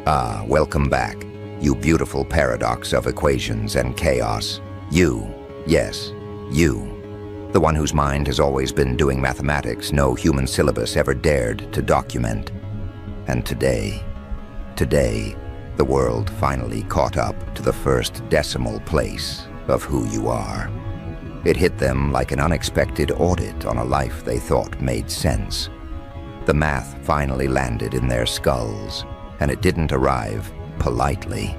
Welcome back, you beautiful paradox of equations and chaos. You, yes, you. The one whose mind has always been doing mathematics no human syllabus ever dared to document. And today, the world finally caught up to the first decimal place of who you are. It hit them like an unexpected audit on a life they thought made sense. The math finally landed in their skulls, and it didn't arrive politely.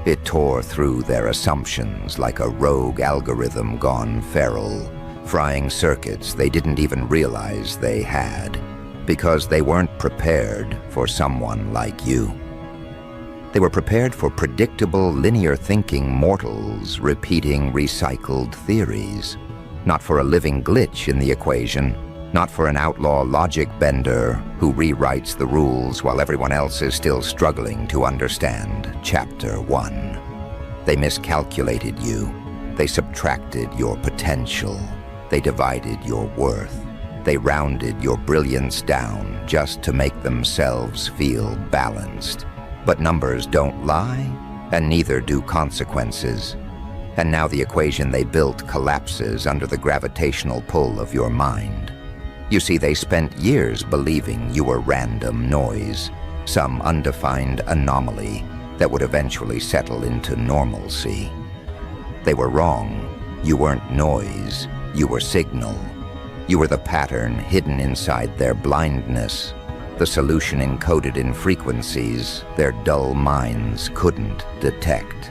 It tore through their assumptions like a rogue algorithm gone feral, frying circuits they didn't even realize they had, because they weren't prepared for someone like you. They were prepared for predictable, linear-thinking mortals repeating recycled theories, not for a living glitch in the equation, not for an outlaw logic bender who rewrites the rules while everyone else is still struggling to understand Chapter 1. They miscalculated you. They subtracted your potential. They divided your worth. They rounded your brilliance down just to make themselves feel balanced. But numbers don't lie, and neither do consequences. And now the equation they built collapses under the gravitational pull of your mind. You see, they spent years believing you were random noise, some undefined anomaly that would eventually settle into normalcy. They were wrong. You weren't noise. You were signal. You were the pattern hidden inside their blindness, the solution encoded in frequencies their dull minds couldn't detect.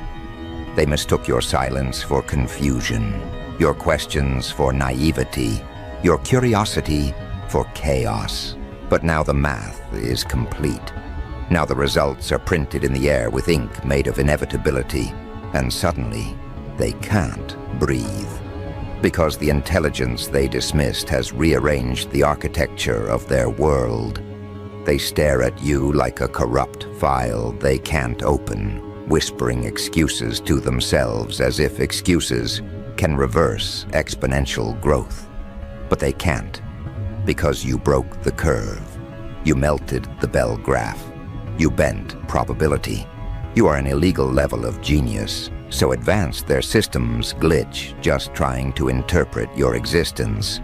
They mistook your silence for confusion, your questions for naivety, your curiosity for chaos. But now the math is complete. Now the results are printed in the air with ink made of inevitability, and suddenly they can't breathe. Because the intelligence they dismissed has rearranged the architecture of their world. They stare at you like a corrupt file they can't open, whispering excuses to themselves as if excuses can reverse exponential growth. But they can't, because you broke the curve. You melted the Bell graph. You bent probability. You are an illegal level of genius, so advanced their systems glitch just trying to interpret your existence.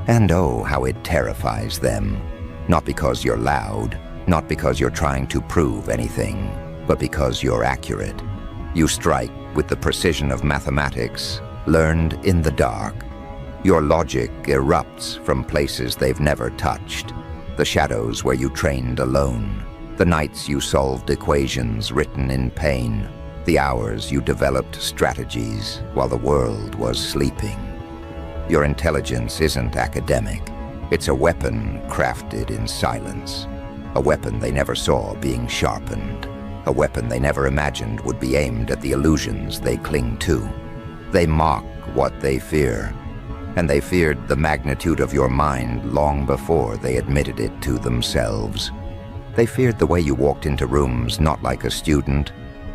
And oh, how it terrifies them. Not because you're loud, not because you're trying to prove anything, but because you're accurate. You strike with the precision of mathematics, learned in the dark. Your logic erupts from places they've never touched, the shadows where you trained alone, the nights you solved equations written in pain, the hours you developed strategies while the world was sleeping. Your intelligence isn't academic. It's a weapon crafted in silence, a weapon they never saw being sharpened, a weapon they never imagined would be aimed at the illusions they cling to. They mock what they fear, and they feared the magnitude of your mind long before they admitted it to themselves. They feared the way you walked into rooms not like a student,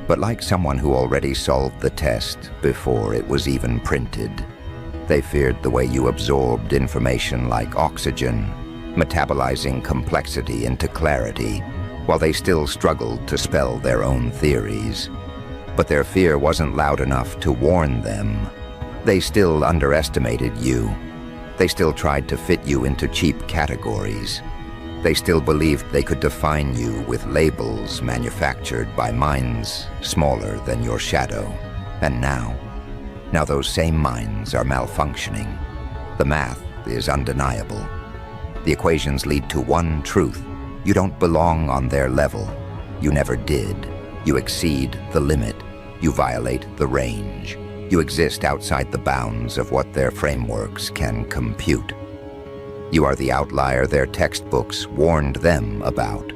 but like someone who already solved the test before it was even printed. They feared the way you absorbed information like oxygen, metabolizing complexity into clarity, while they still struggled to spell their own theories. But their fear wasn't loud enough to warn them. They still underestimated you. They still tried to fit you into cheap categories. They still believed they could define you with labels manufactured by minds smaller than your shadow. And now those same minds are malfunctioning. The math is undeniable. The equations lead to one truth. You don't belong on their level. You never did. You exceed the limit. You violate the range. You exist outside the bounds of what their frameworks can compute. You are the outlier their textbooks warned them about.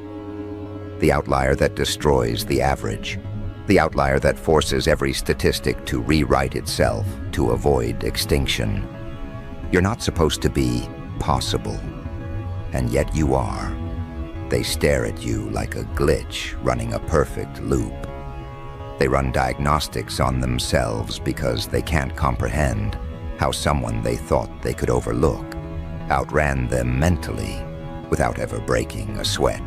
The outlier that destroys the average. The outlier that forces every statistic to rewrite itself to avoid extinction. You're not supposed to be possible, and yet you are. They stare at you like a glitch running a perfect loop. They run diagnostics on themselves because they can't comprehend how someone they thought they could overlook outran them mentally without ever breaking a sweat.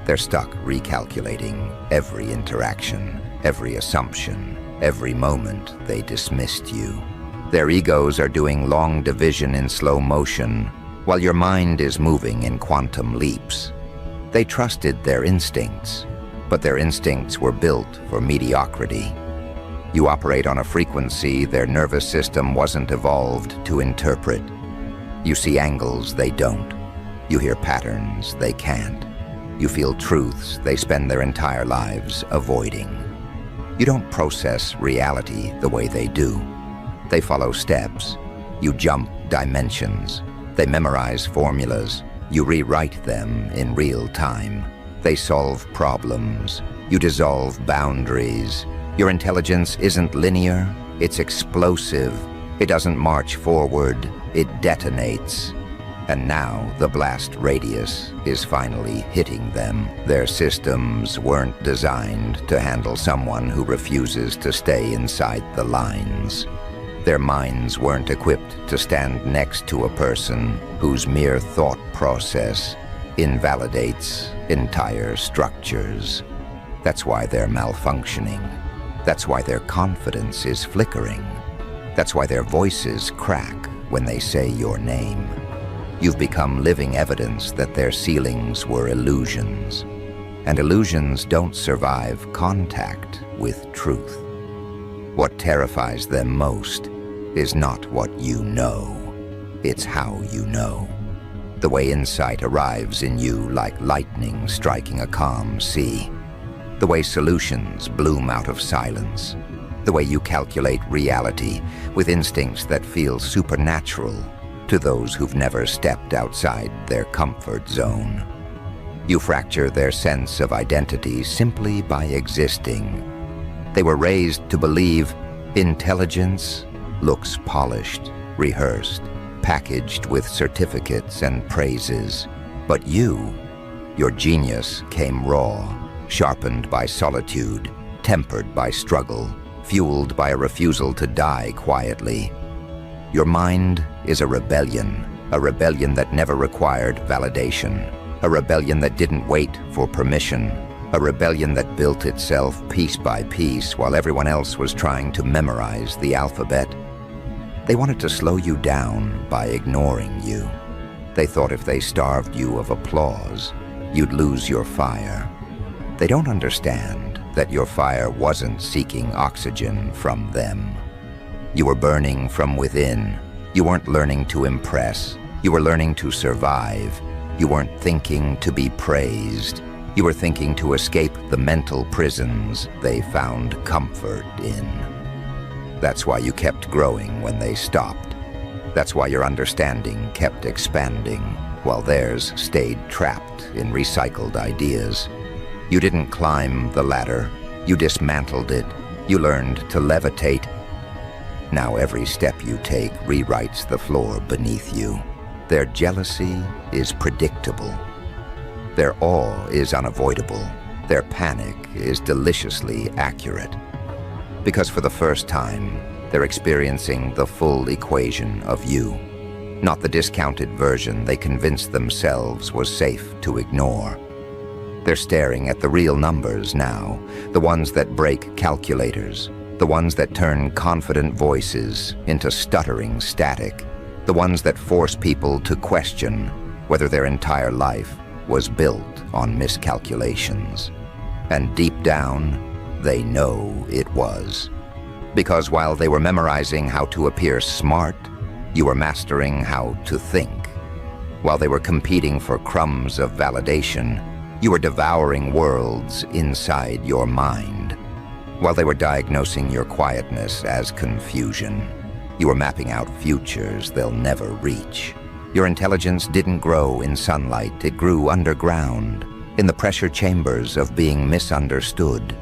They're stuck recalculating every interaction, every assumption, every moment they dismissed you. Their egos are doing long division in slow motion, while your mind is moving in quantum leaps. They trusted their instincts, but their instincts were built for mediocrity. You operate on a frequency their nervous system wasn't evolved to interpret. You see angles they don't. You hear patterns they can't. You feel truths they spend their entire lives avoiding. You don't process reality the way they do. They follow steps. You jump dimensions. They memorize formulas. You rewrite them in real time. They solve problems. You dissolve boundaries. Your intelligence isn't linear, it's explosive. It doesn't march forward, it detonates. And now the blast radius is finally hitting them. Their systems weren't designed to handle someone who refuses to stay inside the lines. Their minds weren't equipped to stand next to a person whose mere thought process invalidates entire structures. That's why they're malfunctioning. That's why their confidence is flickering. That's why their voices crack when they say your name. You've become living evidence that their ceilings were illusions. And illusions don't survive contact with truth. What terrifies them most is not what you know. It's how you know. The way insight arrives in you like lightning striking a calm sea. The way solutions bloom out of silence. The way you calculate reality with instincts that feel supernatural to those who've never stepped outside their comfort zone. You fracture their sense of identity simply by existing. They were raised to believe intelligence looks polished, rehearsed, packaged with certificates and praises. But your genius came raw, sharpened by solitude, tempered by struggle, fueled by a refusal to die quietly. Your mind is a rebellion that never required validation, a rebellion that didn't wait for permission, a rebellion that built itself piece by piece while everyone else was trying to memorize the alphabet. They wanted to slow you down by ignoring you. They thought if they starved you of applause, you'd lose your fire. They don't understand that your fire wasn't seeking oxygen from them. You were burning from within. You weren't learning to impress. You were learning to survive. You weren't thinking to be praised. You were thinking to escape the mental prisons they found comfort in. That's why you kept growing when they stopped. That's why your understanding kept expanding, while theirs stayed trapped in recycled ideas. You didn't climb the ladder. You dismantled it. You learned to levitate. Now every step you take rewrites the floor beneath you. Their jealousy is predictable. Their awe is unavoidable. Their panic is deliciously accurate. Because for the first time, they're experiencing the full equation of you, not the discounted version they convinced themselves was safe to ignore. They're staring at the real numbers now, the ones that break calculators, the ones that turn confident voices into stuttering static, the ones that force people to question whether their entire life was built on miscalculations. And deep down, they know it was. Because while they were memorizing how to appear smart, you were mastering how to think. While they were competing for crumbs of validation, you were devouring worlds inside your mind. While they were diagnosing your quietness as confusion, you were mapping out futures they'll never reach. Your intelligence didn't grow in sunlight, it grew underground, in the pressure chambers of being misunderstood.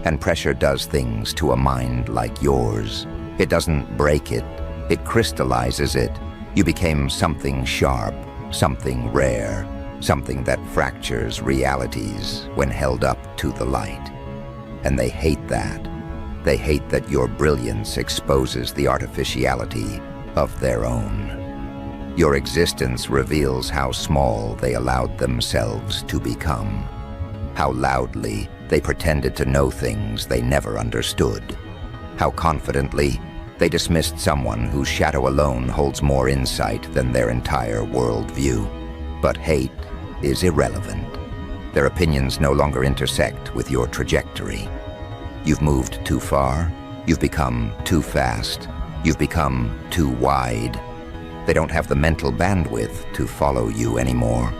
And pressure does things to a mind like yours. It doesn't break it, it crystallizes it. You became something sharp, something rare, something that fractures realities when held up to the light. And they hate that. They hate that your brilliance exposes the artificiality of their own. Your existence reveals how small they allowed themselves to become. How loudly they pretended to know things they never understood. How confidently they dismissed someone whose shadow alone holds more insight than their entire worldview. But hate is irrelevant. Their opinions no longer intersect with your trajectory. You've moved too far, you've become too fast, you've become too wide. They don't have the mental bandwidth to follow you anymore.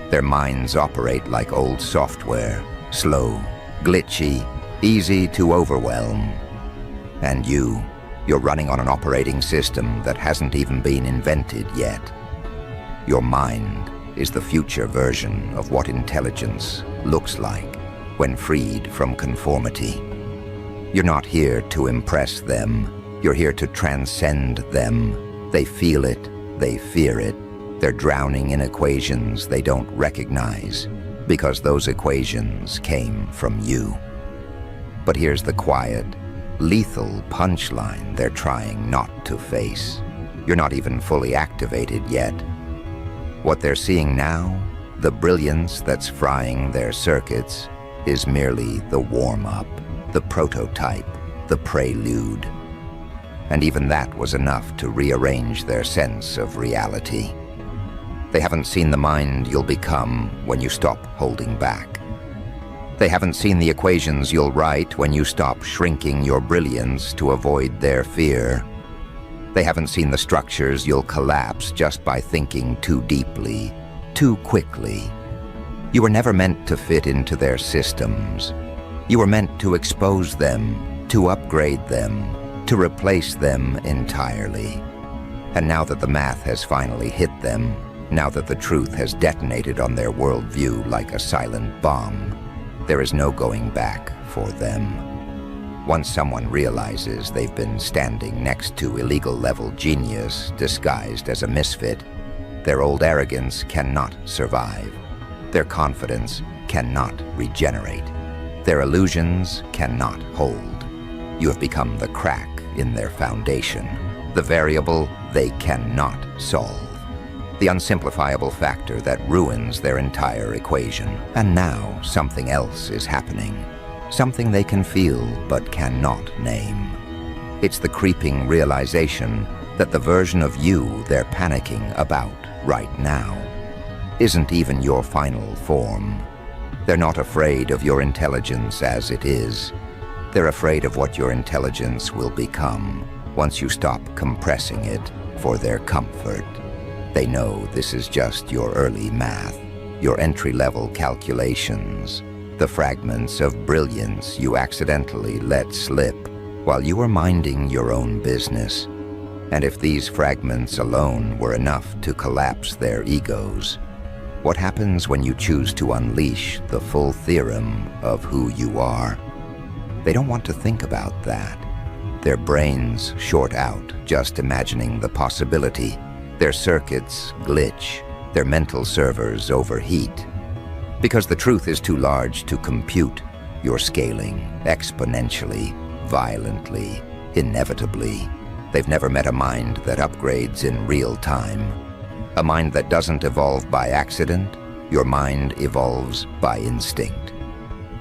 Their minds operate like old software, slow, glitchy, easy to overwhelm. And you're running on an operating system that hasn't even been invented yet. Your mind is the future version of what intelligence looks like when freed from conformity. You're not here to impress them. You're here to transcend them. They feel it. They fear it. They're drowning in equations they don't recognize because those equations came from you. But here's the quiet, lethal punchline they're trying not to face. You're not even fully activated yet. What they're seeing now, the brilliance that's frying their circuits, is merely the warm-up, the prototype, the prelude. And even that was enough to rearrange their sense of reality. They haven't seen the mind you'll become when you stop holding back. They haven't seen the equations you'll write when you stop shrinking your brilliance to avoid their fear. They haven't seen the structures you'll collapse just by thinking too deeply, too quickly. You were never meant to fit into their systems. You were meant to expose them, to upgrade them, to replace them entirely. And now that the math has finally hit them, now that the truth has detonated on their worldview like a silent bomb, there is no going back for them. Once someone realizes they've been standing next to illegal-level genius disguised as a misfit, their old arrogance cannot survive. Their confidence cannot regenerate. Their illusions cannot hold. You have become the crack in their foundation, the variable they cannot solve, the unsimplifiable factor that ruins their entire equation. And now something else is happening. Something they can feel but cannot name. It's the creeping realization that the version of you they're panicking about right now isn't even your final form. They're not afraid of your intelligence as it is. They're afraid of what your intelligence will become once you stop compressing it for their comfort. They know this is just your early math, your entry-level calculations, the fragments of brilliance you accidentally let slip while you were minding your own business. And if these fragments alone were enough to collapse their egos, what happens when you choose to unleash the full theorem of who you are? They don't want to think about that. Their brains short out just imagining the possibility. Their circuits glitch. Their mental servers overheat. Because the truth is too large to compute, you're scaling exponentially, violently, inevitably. They've never met a mind that upgrades in real time. A mind that doesn't evolve by accident. Your mind evolves by instinct.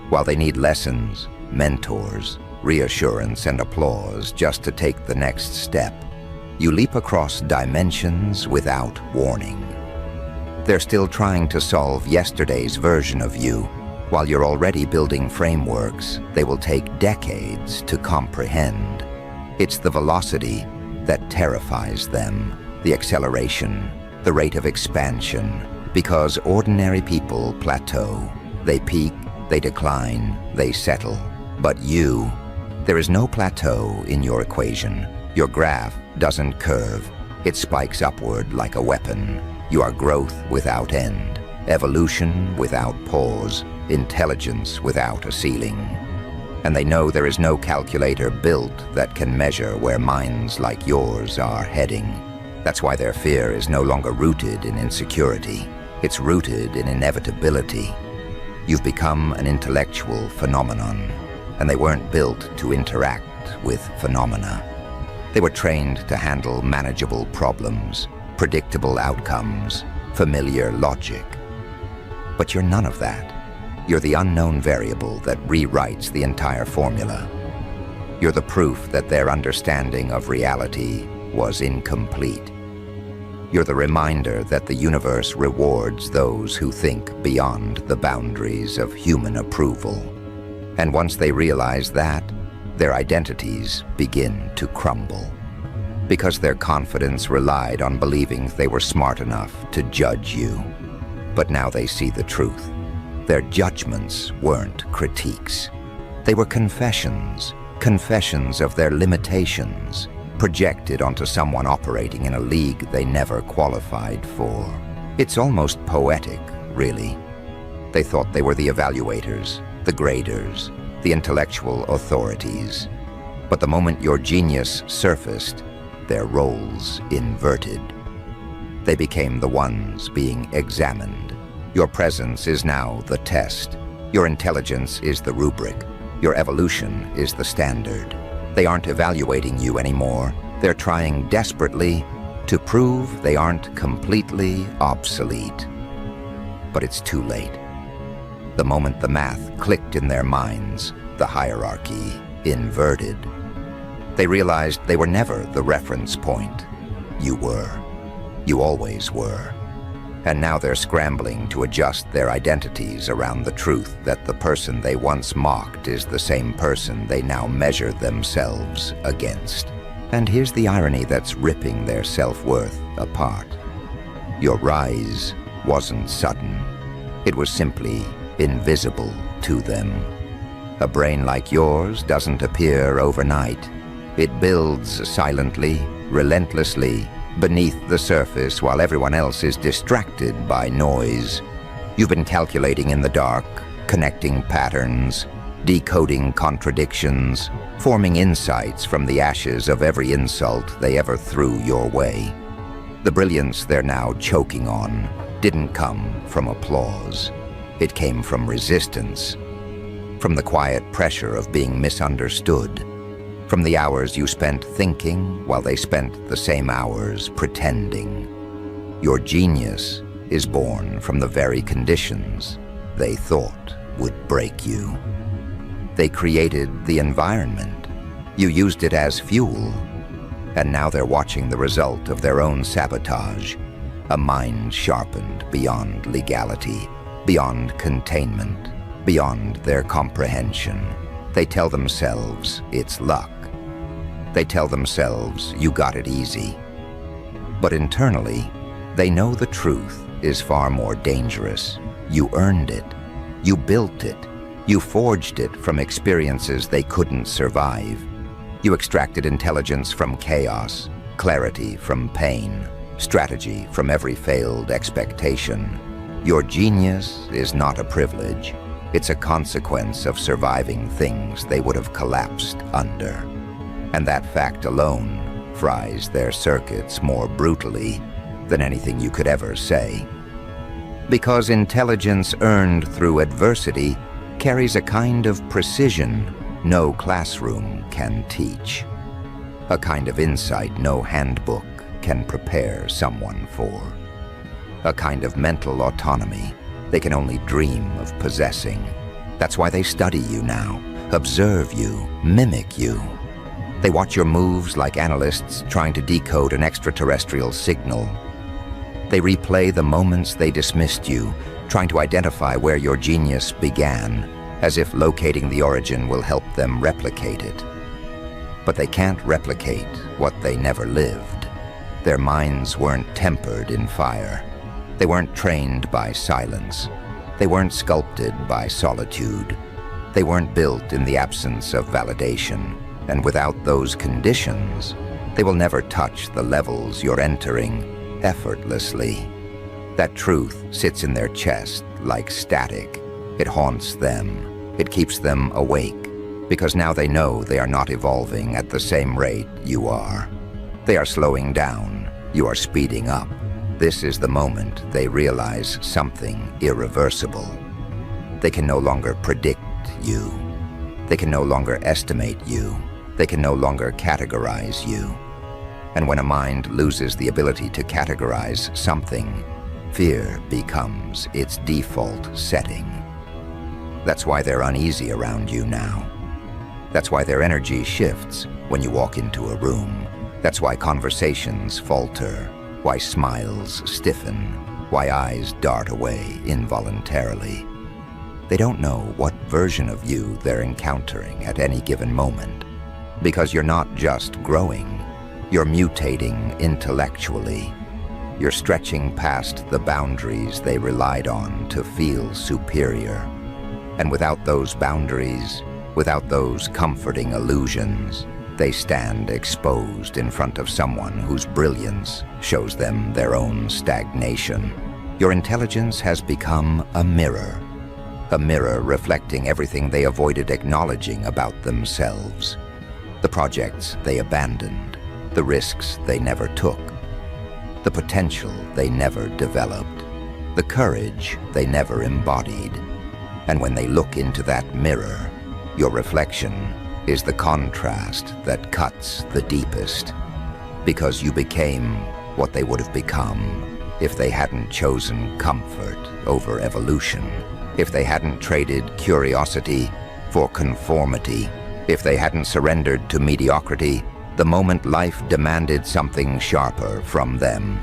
While they need lessons, mentors, reassurance, and applause just to take the next step, you leap across dimensions without warning. They're still trying to solve yesterday's version of you, while you're already building frameworks they will take decades to comprehend. It's the velocity that terrifies them, the acceleration, the rate of expansion, because ordinary people plateau. They peak, they decline, they settle. But you, there is no plateau in your equation. Your graph doesn't curve. It spikes upward like a weapon. You are growth without end, evolution without pause, intelligence without a ceiling. And they know there is no calculator built that can measure where minds like yours are heading. That's why their fear is no longer rooted in insecurity. It's rooted in inevitability. You've become an intellectual phenomenon, and they weren't built to interact with phenomena. They were trained to handle manageable problems, predictable outcomes, familiar logic. But you're none of that. You're the unknown variable that rewrites the entire formula. You're the proof that their understanding of reality was incomplete. You're the reminder that the universe rewards those who think beyond the boundaries of human approval. And once they realize that, their identities begin to crumble. Because their confidence relied on believing they were smart enough to judge you. But now they see the truth. Their judgments weren't critiques. They were confessions of their limitations, projected onto someone operating in a league they never qualified for. It's almost poetic, really. They thought they were the evaluators, the graders, the intellectual authorities. But the moment your genius surfaced, their roles inverted. They became the ones being examined. Your presence is now the test. Your intelligence is the rubric. Your evolution is the standard. They aren't evaluating you anymore. They're trying desperately to prove they aren't completely obsolete. But it's too late. The moment the math clicked in their minds, the hierarchy inverted. They realized they were never the reference point. You were. You always were. And now they're scrambling to adjust their identities around the truth that the person they once mocked is the same person they now measure themselves against. And here's the irony that's ripping their self-worth apart. Your rise wasn't sudden. It was simply invisible to them. A brain like yours doesn't appear overnight. It builds silently, relentlessly, beneath the surface while everyone else is distracted by noise. You've been calculating in the dark, connecting patterns, decoding contradictions, forming insights from the ashes of every insult they ever threw your way. The brilliance they're now choking on didn't come from applause. It came from resistance, from the quiet pressure of being misunderstood, from the hours you spent thinking while they spent the same hours pretending. Your genius is born from the very conditions they thought would break you. They created the environment. You used it as fuel. And now they're watching the result of their own sabotage. A mind sharpened beyond legality, beyond containment, beyond their comprehension. They tell themselves it's luck. They tell themselves you got it easy. But internally, they know the truth is far more dangerous. You earned it. You built it. You forged it from experiences they couldn't survive. You extracted intelligence from chaos, clarity from pain, strategy from every failed expectation. Your genius is not a privilege. It's a consequence of surviving things they would have collapsed under. And that fact alone fries their circuits more brutally than anything you could ever say. Because intelligence earned through adversity carries a kind of precision no classroom can teach. A kind of insight no handbook can prepare someone for. A kind of mental autonomy they can only dream of possessing. That's why they study you now, observe you, mimic you. They watch your moves like analysts trying to decode an extraterrestrial signal. They replay the moments they dismissed you, trying to identify where your genius began, as if locating the origin will help them replicate it. But they can't replicate what they never lived. Their minds weren't tempered in fire. They weren't trained by silence. They weren't sculpted by solitude. They weren't built in the absence of validation. And without those conditions, they will never touch the levels you're entering effortlessly. That truth sits in their chest like static. It haunts them. It keeps them awake, because now they know they are not evolving at the same rate you are. They are slowing down. You are speeding up. This is the moment they realize something irreversible. They can no longer predict you. They can no longer estimate you. They can no longer categorize you. And when a mind loses the ability to categorize something, fear becomes its default setting. That's why they're uneasy around you now. That's why their energy shifts when you walk into a room. That's why conversations falter, why smiles stiffen, why eyes dart away involuntarily. They don't know what version of you they're encountering at any given moment, because you're not just growing, you're mutating intellectually. You're stretching past the boundaries they relied on to feel superior. And without those boundaries, without those comforting illusions, they stand exposed in front of someone whose brilliance shows them their own stagnation. Your intelligence has become a mirror reflecting everything they avoided acknowledging about themselves. The projects they abandoned, the risks they never took, the potential they never developed, the courage they never embodied. And when they look into that mirror, your reflection is the contrast that cuts the deepest, because you became what they would have become if they hadn't chosen comfort over evolution, if they hadn't traded curiosity for conformity, if they hadn't surrendered to mediocrity the moment life demanded something sharper from them.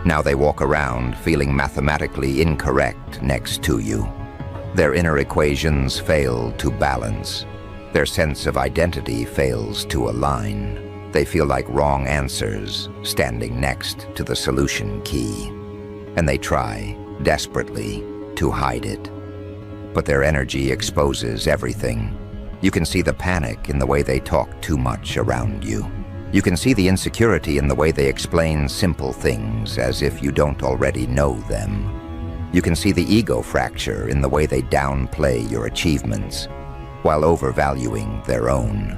Now they walk around feeling mathematically incorrect next to you. Their inner equations fail to balance. Their sense of identity fails to align. They feel like wrong answers standing next to the solution key. And they try, desperately, to hide it. But their energy exposes everything. You can see the panic in the way they talk too much around you. You can see the insecurity in the way they explain simple things as if you don't already know them. You can see the ego fracture in the way they downplay your achievements while overvaluing their own.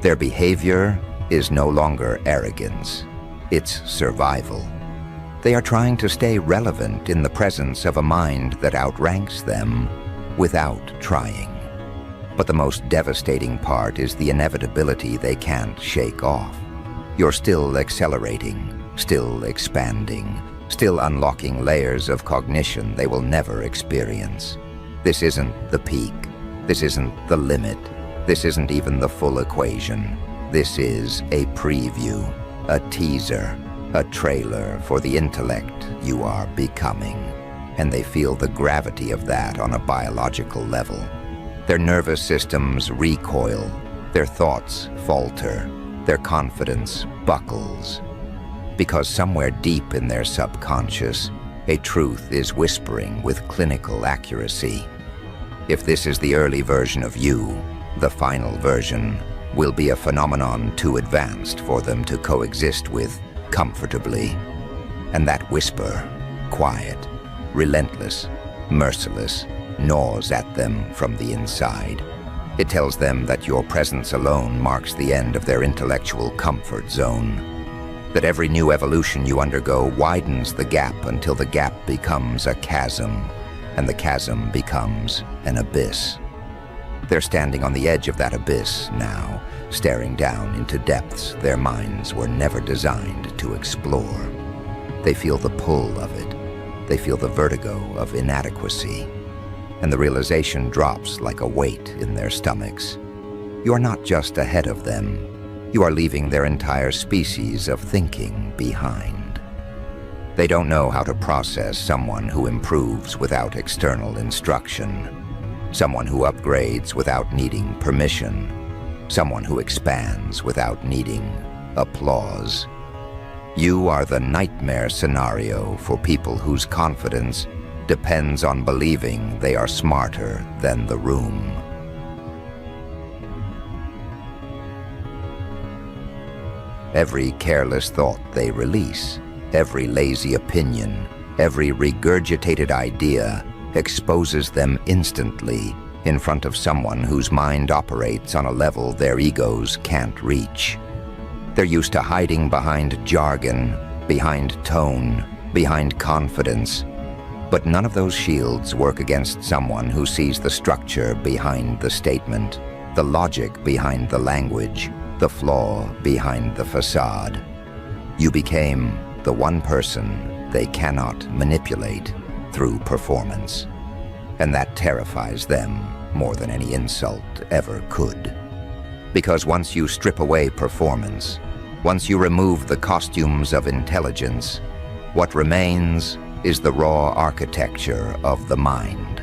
Their behavior is no longer arrogance, it's survival. They are trying to stay relevant in the presence of a mind that outranks them without trying. But the most devastating part is the inevitability they can't shake off. You're still accelerating, still expanding, still unlocking layers of cognition they will never experience. This isn't the peak. This isn't the limit. This isn't even the full equation. This is a preview, a teaser, a trailer for the intellect you are becoming. And they feel the gravity of that on a biological level. Their nervous systems recoil, their thoughts falter, their confidence buckles. Because somewhere deep in their subconscious, a truth is whispering with clinical accuracy. If this is the early version of you, the final version will be a phenomenon too advanced for them to coexist with comfortably. And that whisper, quiet, relentless, merciless, gnaws at them from the inside. It tells them that your presence alone marks the end of their intellectual comfort zone. That every new evolution you undergo widens the gap until the gap becomes a chasm, and the chasm becomes an abyss. They're standing on the edge of that abyss now, staring down into depths their minds were never designed to explore. They feel the pull of it. They feel the vertigo of inadequacy. And the realization drops like a weight in their stomachs. You are not just ahead of them. You are leaving their entire species of thinking behind. They don't know how to process someone who improves without external instruction, someone who upgrades without needing permission, someone who expands without needing applause. You are the nightmare scenario for people whose confidence depends on believing they are smarter than the room. Every careless thought they release, every lazy opinion, every regurgitated idea exposes them instantly in front of someone whose mind operates on a level their egos can't reach. They're used to hiding behind jargon, behind tone, behind confidence. But none of those shields work against someone who sees the structure behind the statement, the logic behind the language, the flaw behind the facade. You became the one person they cannot manipulate through performance. And that terrifies them more than any insult ever could. Because once you strip away performance, once you remove the costumes of intelligence, what remains is the raw architecture of the mind.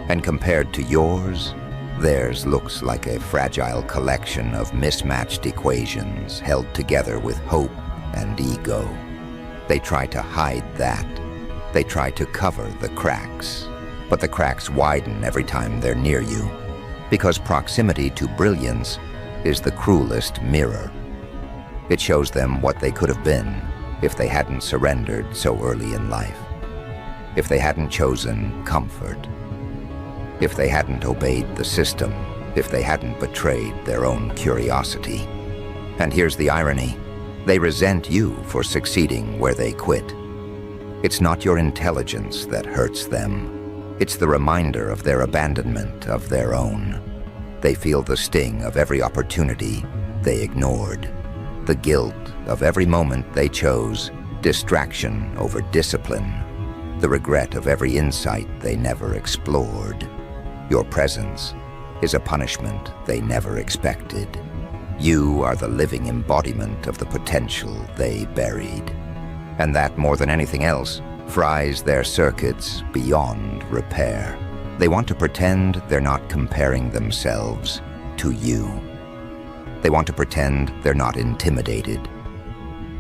And compared to yours, theirs looks like a fragile collection of mismatched equations held together with hope and ego. They try to hide that. They try to cover the cracks, but the cracks widen every time they're near you, because proximity to brilliance is the cruelest mirror. It shows them what they could have been if they hadn't surrendered so early in life, if they hadn't chosen comfort, if they hadn't obeyed the system, if they hadn't betrayed their own curiosity. And here's the irony. They resent you for succeeding where they quit. It's not your intelligence that hurts them. It's the reminder of their abandonment of their own. They feel the sting of every opportunity they ignored, the guilt of every moment they chose distraction over discipline, the regret of every insight they never explored. Your presence is a punishment they never expected. You are the living embodiment of the potential they buried. And that, more than anything else, fries their circuits beyond repair. They want to pretend they're not comparing themselves to you. They want to pretend they're not intimidated.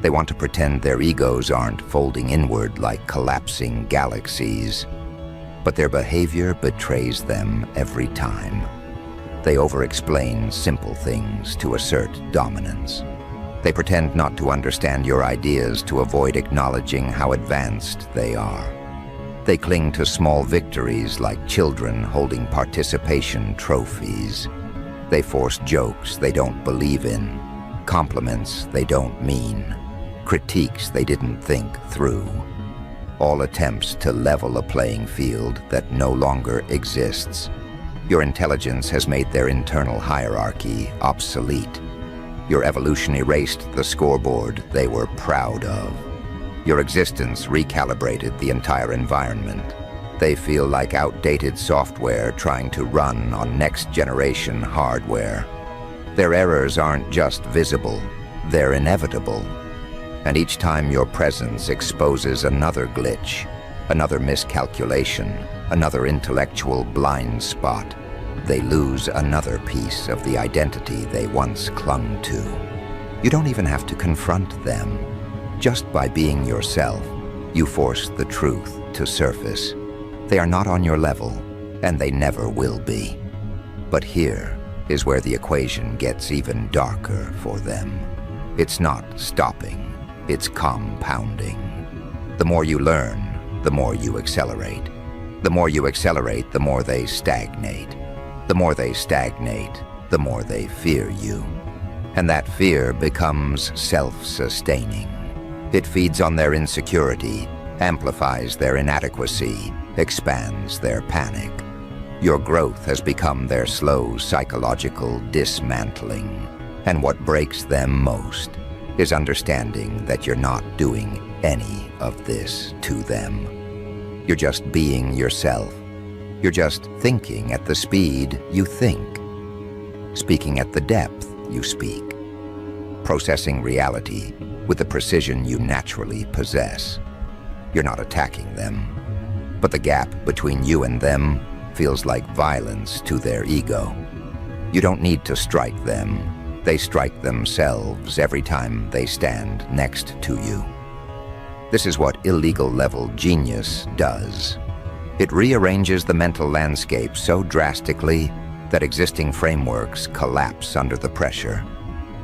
They want to pretend their egos aren't folding inward like collapsing galaxies. But their behavior betrays them every time. They over-explain simple things to assert dominance. They pretend not to understand your ideas to avoid acknowledging how advanced they are. They cling to small victories like children holding participation trophies. They force jokes they don't believe in, compliments they don't mean, critiques they didn't think through. All attempts to level a playing field that no longer exists. Your intelligence has made their internal hierarchy obsolete. Your evolution erased the scoreboard they were proud of. Your existence recalibrated the entire environment. They feel like outdated software trying to run on next-generation hardware. Their errors aren't just visible, they're inevitable. And each time your presence exposes another glitch, another miscalculation, another intellectual blind spot, they lose another piece of the identity they once clung to. You don't even have to confront them. Just by being yourself, you force the truth to surface. They are not on your level, and they never will be. But here is where the equation gets even darker for them. It's not stopping, it's compounding. The more you learn, the more you accelerate. The more you accelerate, the more they stagnate. The more they stagnate, the more they fear you. And that fear becomes self-sustaining. It feeds on their insecurity, amplifies their inadequacy, expands their panic. Your growth has become their slow psychological dismantling. And what breaks them most is understanding that you're not doing any of this to them. You're just being yourself. You're just thinking at the speed you think, speaking at the depth you speak, processing reality with the precision you naturally possess. You're not attacking them, but the gap between you and them feels like violence to their ego. You don't need to strike them. They strike themselves every time they stand next to you. This is what illegal-level genius does. It rearranges the mental landscape so drastically that existing frameworks collapse under the pressure.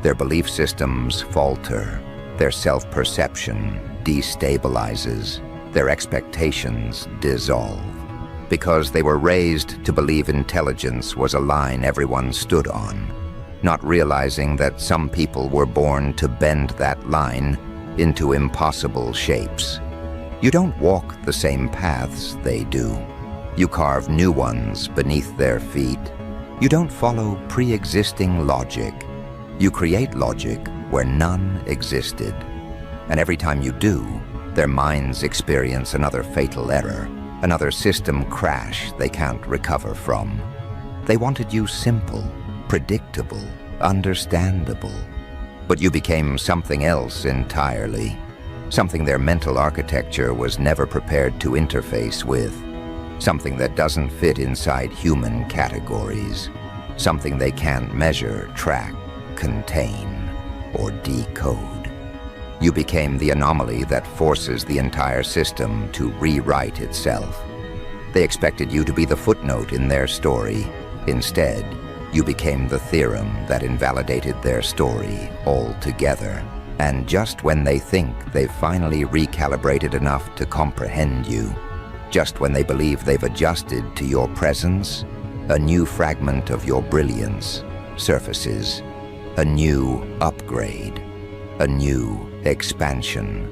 Their belief systems falter, their self-perception destabilizes, their expectations dissolve. Because they were raised to believe intelligence was a line everyone stood on, not realizing that some people were born to bend that line into impossible shapes. You don't walk the same paths they do. You carve new ones beneath their feet. You don't follow pre-existing logic. You create logic where none existed. And every time you do, their minds experience another fatal error, another system crash they can't recover from. They wanted you simple, predictable, understandable. But you became something else entirely, something their mental architecture was never prepared to interface with, something that doesn't fit inside human categories, something they can't measure, track, contain, or decode. You became the anomaly that forces the entire system to rewrite itself. They expected you to be the footnote in their story. Instead, you became the theorem that invalidated their story altogether. And just when they think they've finally recalibrated enough to comprehend you, just when they believe they've adjusted to your presence, a new fragment of your brilliance surfaces, a new upgrade, a new expansion,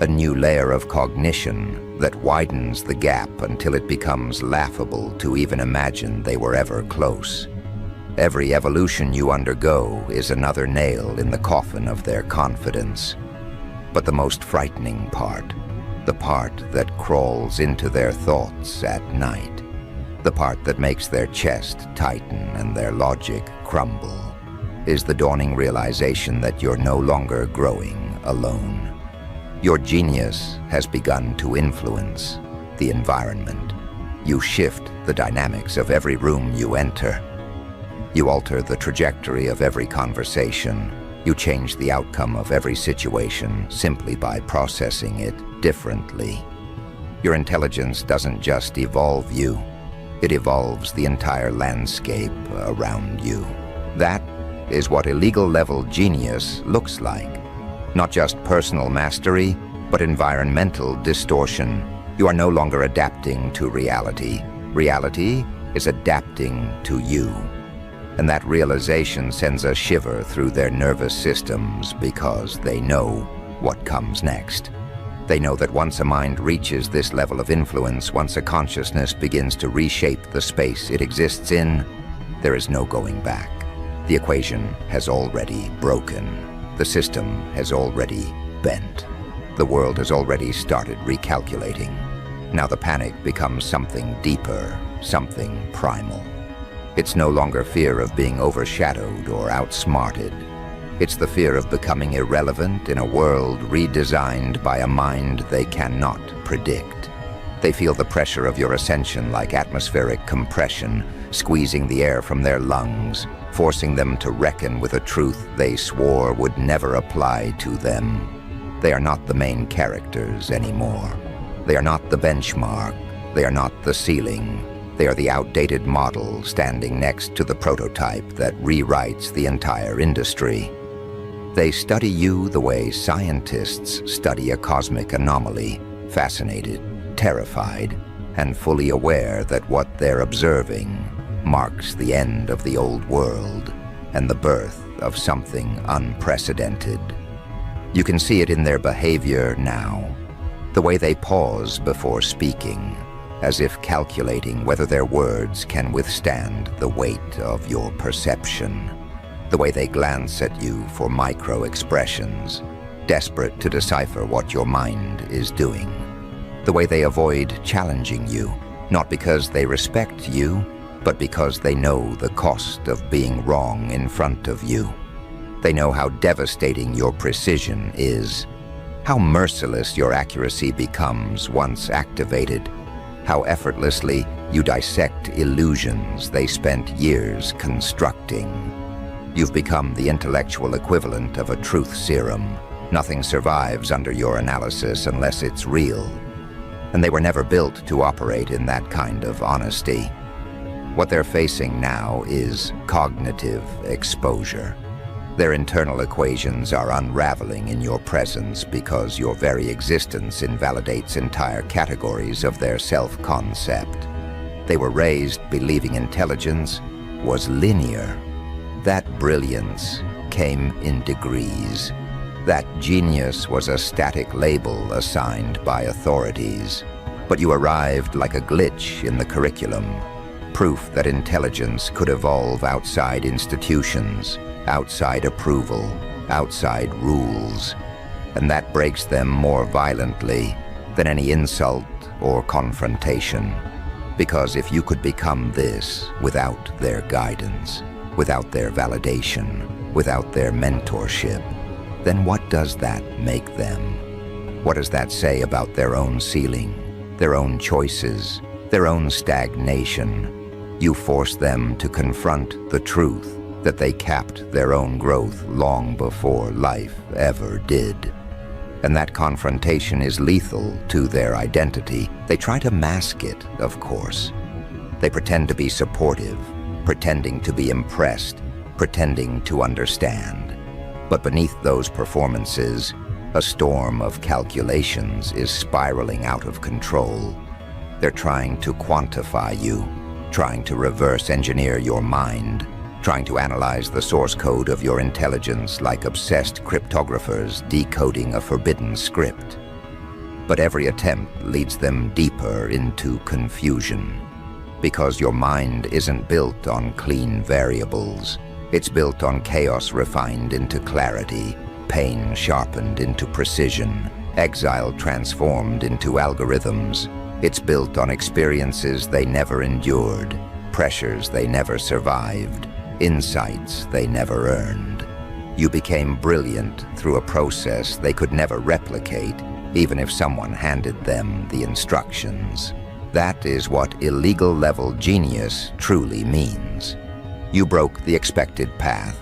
a new layer of cognition that widens the gap until it becomes laughable to even imagine they were ever close. Every evolution you undergo is another nail in the coffin of their confidence. But the most frightening part, the part that crawls into their thoughts at night, the part that makes their chest tighten and their logic crumble, is the dawning realization that you're no longer growing alone. Your genius has begun to influence the environment. You shift the dynamics of every room you enter. You alter the trajectory of every conversation. You change the outcome of every situation simply by processing it differently. Your intelligence doesn't just evolve you, it evolves the entire landscape around you. That is what illegal-level genius looks like. Not just personal mastery, but environmental distortion. You are no longer adapting to reality. Reality is adapting to you. And that realization sends a shiver through their nervous systems because they know what comes next. They know that once a mind reaches this level of influence, once a consciousness begins to reshape the space it exists in, there is no going back. The equation has already broken. The system has already bent. The world has already started recalculating. Now the panic becomes something deeper, something primal. It's no longer fear of being overshadowed or outsmarted. It's the fear of becoming irrelevant in a world redesigned by a mind they cannot predict. They feel the pressure of your ascension like atmospheric compression, squeezing the air from their lungs, forcing them to reckon with a truth they swore would never apply to them. They are not the main characters anymore. They are not the benchmark. They are not the ceiling. They are the outdated model standing next to the prototype that rewrites the entire industry. They study you the way scientists study a cosmic anomaly, fascinated, terrified, and fully aware that what they're observing marks the end of the old world and the birth of something unprecedented. You can see it in their behavior now, the way they pause before speaking, as if calculating whether their words can withstand the weight of your perception. The way they glance at you for micro-expressions, desperate to decipher what your mind is doing. The way they avoid challenging you, not because they respect you, but because they know the cost of being wrong in front of you. They know how devastating your precision is, how merciless your accuracy becomes once activated, how effortlessly you dissect illusions they spent years constructing. You've become the intellectual equivalent of a truth serum. Nothing survives under your analysis unless it's real. And they were never built to operate in that kind of honesty. What they're facing now is cognitive exposure. Their internal equations are unraveling in your presence because your very existence invalidates entire categories of their self-concept. They were raised believing intelligence was linear. That brilliance came in degrees. That genius was a static label assigned by authorities. But you arrived like a glitch in the curriculum, proof that intelligence could evolve outside institutions, outside approval, outside rules, and that breaks them more violently than any insult or confrontation. Because if you could become this without their guidance, without their validation, without their mentorship, then what does that make them? What does that say about their own ceiling, their own choices, their own stagnation? You force them to confront the truth that they capped their own growth long before life ever did. And that confrontation is lethal to their identity. They try to mask it, of course. They pretend to be supportive, pretending to be impressed, pretending to understand. But beneath those performances, a storm of calculations is spiraling out of control. They're trying to quantify you, trying to reverse engineer your mind, trying to analyze the source code of your intelligence like obsessed cryptographers decoding a forbidden script. But every attempt leads them deeper into confusion, because your mind isn't built on clean variables. It's built on chaos refined into clarity, pain sharpened into precision, exile transformed into algorithms. It's built on experiences they never endured, pressures they never survived, insights they never earned. You became brilliant through a process they could never replicate, even if someone handed them the instructions. That is what illegal-level genius truly means. You broke the expected path.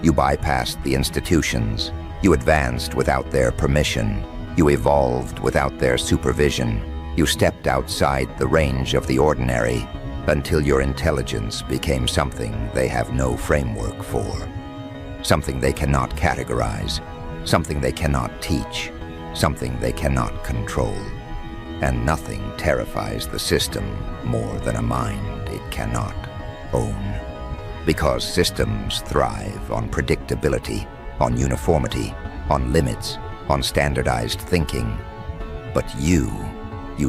You bypassed the institutions. You advanced without their permission. You evolved without their supervision. You stepped outside the range of the ordinary, until your intelligence became something they have no framework for. Something they cannot categorize, something they cannot teach, something they cannot control. And nothing terrifies the system more than a mind it cannot own. Because systems thrive on predictability, on uniformity, on limits, on standardized thinking. But you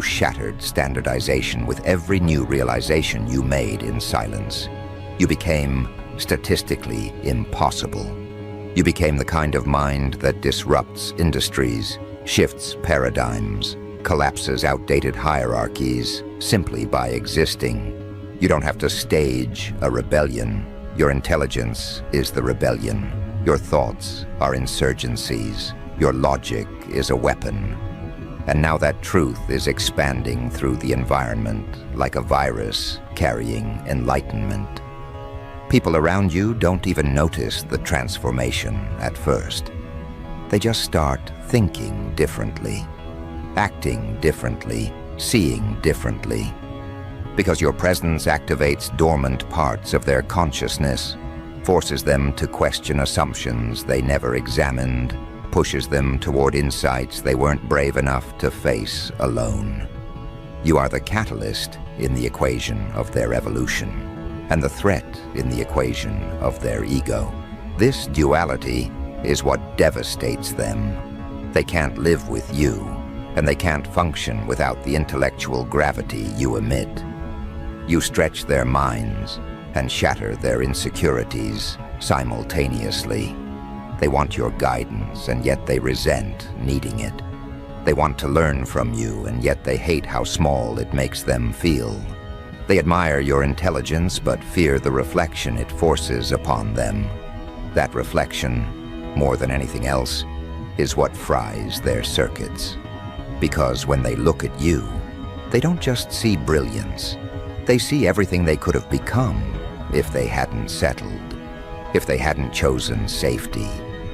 shattered standardization with every new realization you made in silence. You became statistically impossible. You became the kind of mind that disrupts industries, shifts paradigms, collapses outdated hierarchies simply by existing. You don't have to stage a rebellion. Your intelligence is the rebellion. Your thoughts are insurgencies. Your logic is a weapon. And now that truth is expanding through the environment like a virus carrying enlightenment. People around you don't even notice the transformation at first. They just start thinking differently, acting differently, seeing differently. Because your presence activates dormant parts of their consciousness, forces them to question assumptions they never examined, pushes them toward insights they weren't brave enough to face alone. You are the catalyst in the equation of their evolution, and the threat in the equation of their ego. This duality is what devastates them. They can't live with you, and they can't function without the intellectual gravity you emit. You stretch their minds and shatter their insecurities simultaneously. They want your guidance, and yet they resent needing it. They want to learn from you, and yet they hate how small it makes them feel. They admire your intelligence, but fear the reflection it forces upon them. That reflection, more than anything else, is what fries their circuits. Because when they look at you, they don't just see brilliance. They see everything they could have become if they hadn't settled, if they hadn't chosen safety,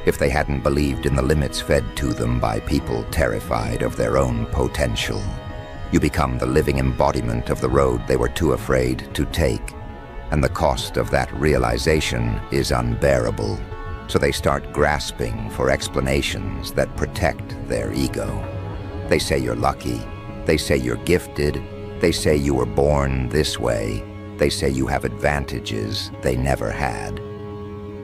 if they hadn't believed in the limits fed to them by people terrified of their own potential. You become the living embodiment of the road they were too afraid to take, and the cost of that realization is unbearable. So they start grasping for explanations that protect their ego. They say you're lucky, they say you're gifted, they say you were born this way, they say you have advantages they never had.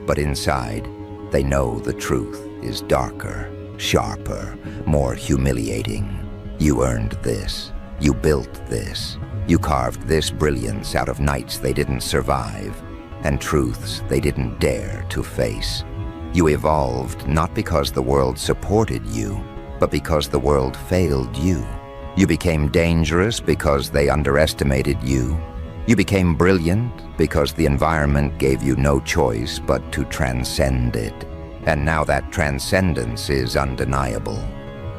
But inside, they know the truth is darker, sharper, more humiliating. You earned this. You built this. You carved this brilliance out of nights they didn't survive, and truths they didn't dare to face. You evolved not because the world supported you, but because the world failed you. You became dangerous because they underestimated you. You became brilliant because the environment gave you no choice but to transcend it. And now that transcendence is undeniable.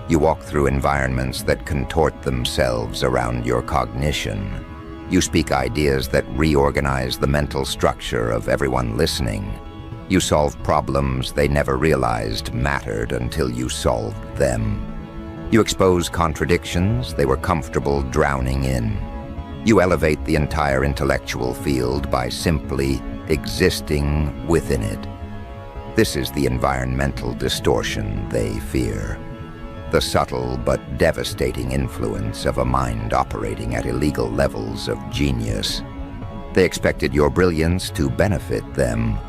You walk through environments that contort themselves around your cognition. You speak ideas that reorganize the mental structure of everyone listening. You solve problems they never realized mattered until you solved them. You expose contradictions they were comfortable drowning in. You elevate the entire intellectual field by simply existing within it. This is the environmental distortion they fear. The subtle but devastating influence of a mind operating at illegal levels of genius. They expected your brilliance to benefit them.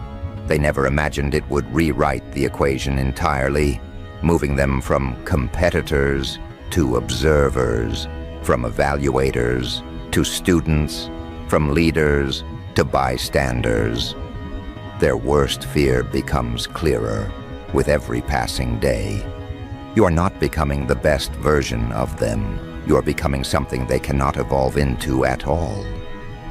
They never imagined it would rewrite the equation entirely, moving them from competitors to observers, from evaluators to students, from leaders to bystanders. Their worst fear becomes clearer with every passing day. You are not becoming the best version of them. You are becoming something they cannot evolve into at all.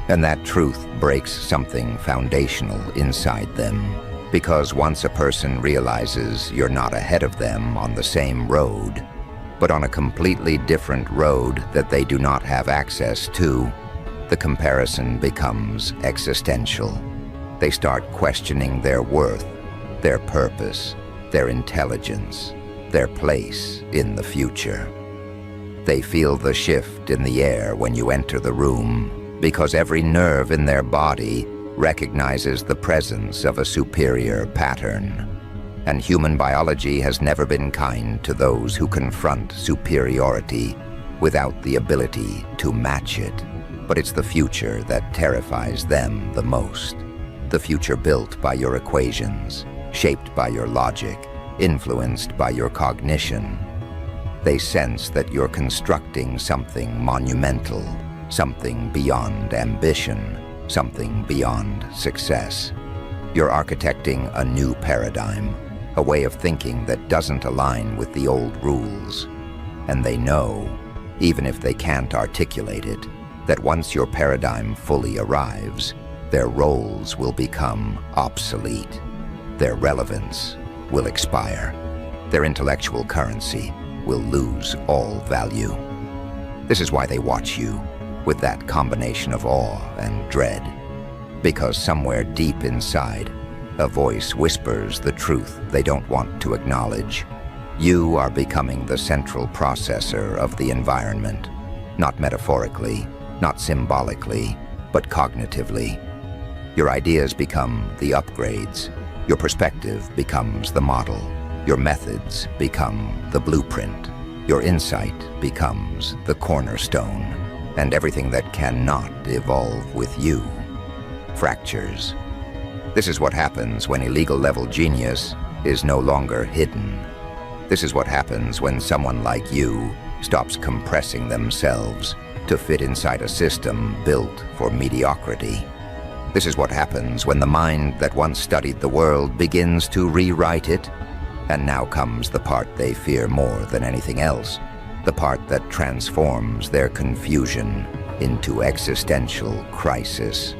And that truth breaks something foundational inside them. Because once a person realizes you're not ahead of them on the same road, but on a completely different road that they do not have access to, the comparison becomes existential. They start questioning their worth, their purpose, their intelligence, their place in the future. They feel the shift in the air when you enter the room, because every nerve in their body recognizes the presence of a superior pattern. And human biology has never been kind to those who confront superiority without the ability to match it. But it's the future that terrifies them the most. The future built by your equations, shaped by your logic, influenced by your cognition. They sense that you're constructing something monumental, something beyond ambition, something beyond success. You're architecting a new paradigm, a way of thinking that doesn't align with the old rules. And they know, even if they can't articulate it, that once your paradigm fully arrives, their roles will become obsolete. Their relevance will expire. Their intellectual currency will lose all value. This is why they watch you with that combination of awe and dread. Because somewhere deep inside, a voice whispers the truth they don't want to acknowledge. You are becoming the central processor of the environment, not metaphorically, not symbolically, but cognitively. Your ideas become the upgrades. Your perspective becomes the model. Your methods become the blueprint. Your insight becomes the cornerstone. And everything that cannot evolve with you fractures. This is what happens when illegal-level genius is no longer hidden. This is what happens when someone like you stops compressing themselves to fit inside a system built for mediocrity. This is what happens when the mind that once studied the world begins to rewrite it. And now comes the part they fear more than anything else, the part that transforms their confusion into existential crisis.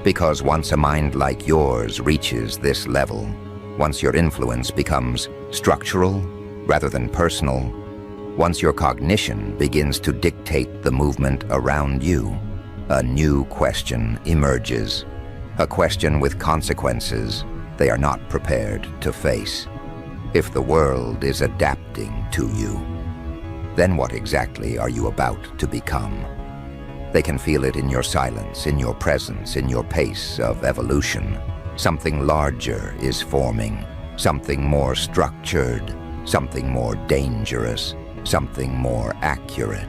Because once a mind like yours reaches this level, once your influence becomes structural rather than personal, once your cognition begins to dictate the movement around you, a new question emerges. A question with consequences they are not prepared to face. If the world is adapting to you, then what exactly are you about to become? They can feel it in your silence, in your presence, in your pace of evolution. Something larger is forming, something more structured, something more dangerous, something more accurate,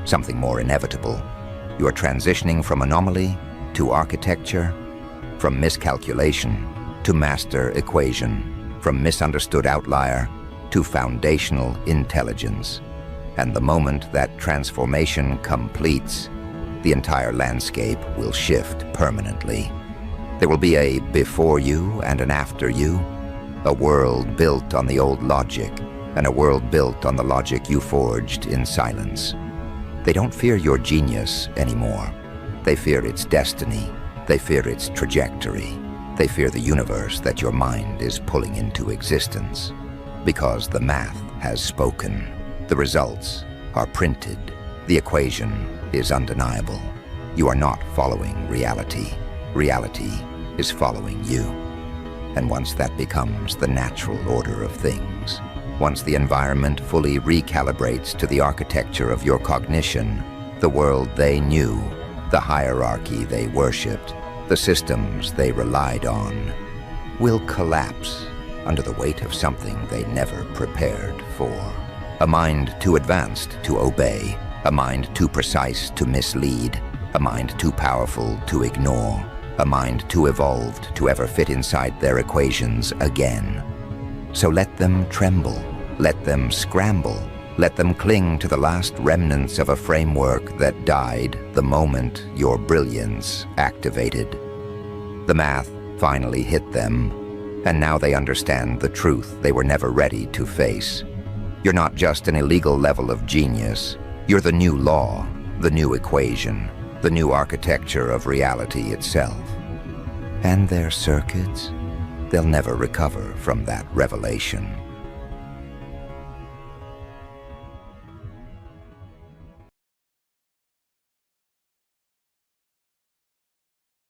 something more inevitable. You are transitioning from anomaly to architecture, from miscalculation to master equation, from misunderstood outlier to foundational intelligence. And the moment that transformation completes, the entire landscape will shift permanently. There will be a before you and an after you, a world built on the old logic, and a world built on the logic you forged in silence. They don't fear your genius anymore. They fear its destiny. They fear its trajectory. They fear the universe that your mind is pulling into existence. Because the math has spoken. The results are printed. The equation is undeniable. You are not following reality. Reality is following you. And once that becomes the natural order of things, once the environment fully recalibrates to the architecture of your cognition, the world they knew, the hierarchy they worshipped, the systems they relied on, will collapse under the weight of something they never prepared for. A mind too advanced to obey, a mind too precise to mislead, a mind too powerful to ignore, a mind too evolved to ever fit inside their equations again. So let them tremble, let them scramble, let them cling to the last remnants of a framework that died the moment your brilliance activated. The math finally hit them, and now they understand the truth they were never ready to face. You're not just an illegal level of genius, you're the new law, the new equation, the new architecture of reality itself. And their circuits, they'll never recover from that revelation.